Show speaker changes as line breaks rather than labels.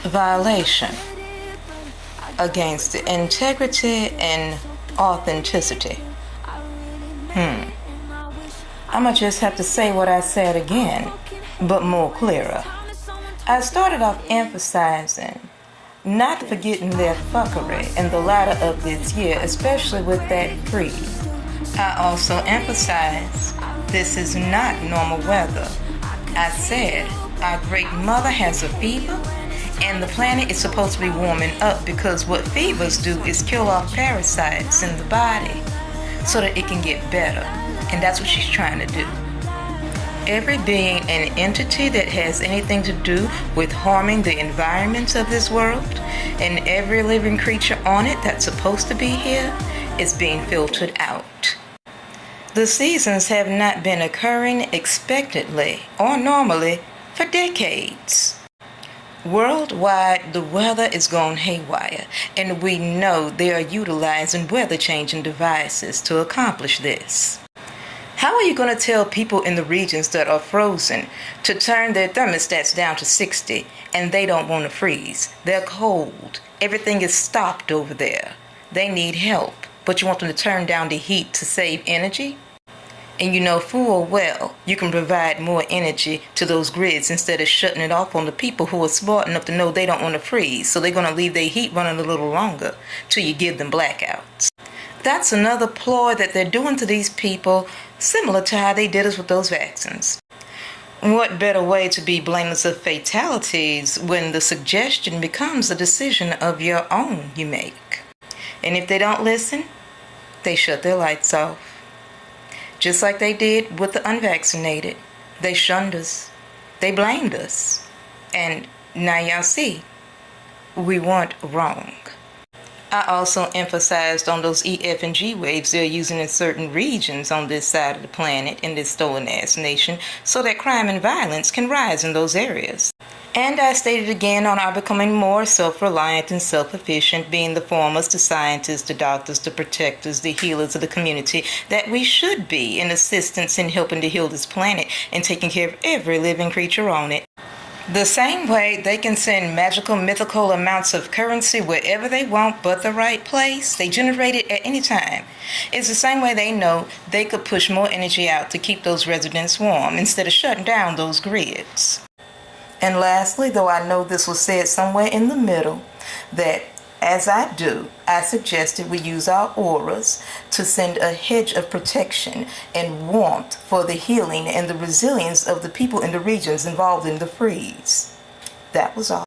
violation against the integrity and authenticity. I'ma just have to say what I said again, but more clearer. I started off emphasizing not forgetting their fuckery in the latter of this year, especially with that creed. I also emphasized this is not normal weather. I said our great mother has a fever and the planet is supposed to be warming up because what fevers do is kill off parasites in the body so that it can get better. And that's what she's trying to do. Every being and entity that has anything to do with harming the environments of this world and every living creature on it that's supposed to be here is being filtered out. The seasons have not been occurring expectedly or normally for decades. Worldwide, the weather is going haywire, and we know they are utilizing weather-changing devices to accomplish this. How are you going to tell people in the regions that are frozen to turn their thermostats down to 60 and they don't want to freeze? They're cold. Everything is stopped over there. They need help, but you want them to turn down the heat to save energy? And you know full well you can provide more energy to those grids instead of shutting it off on the people who are smart enough to know they don't want to freeze, so they're going to leave their heat running a little longer till you give them blackouts. That's another ploy that they're doing to these people, similar to how they did us with those vaccines. What better way to be blameless of fatalities when the suggestion becomes a decision of your own you make? And if they don't listen, they shut their lights off. Just like they did with the unvaccinated. They shunned us. They blamed us. And now y'all see, we weren't wrong. I also emphasized on those EF and G waves they're using in certain regions on this side of the planet in this stolen-ass nation so that crime and violence can rise in those areas. And I stated again on our becoming more self-reliant and self-efficient, being the foremost, the scientists, the doctors, the protectors, the healers of the community, that we should be in assistance in helping to heal this planet and taking care of every living creature on it. The same way they can send magical, mythical amounts of currency wherever they want but the right place, they generate it at any time. It's the same way they know they could push more energy out to keep those residents warm instead of shutting down those grids. And lastly, though I know this was said somewhere in the middle, that as I do, I suggested we use our auras to send a hedge of protection and warmth for the healing and the resilience of the people in the regions involved in the freeze. That was all.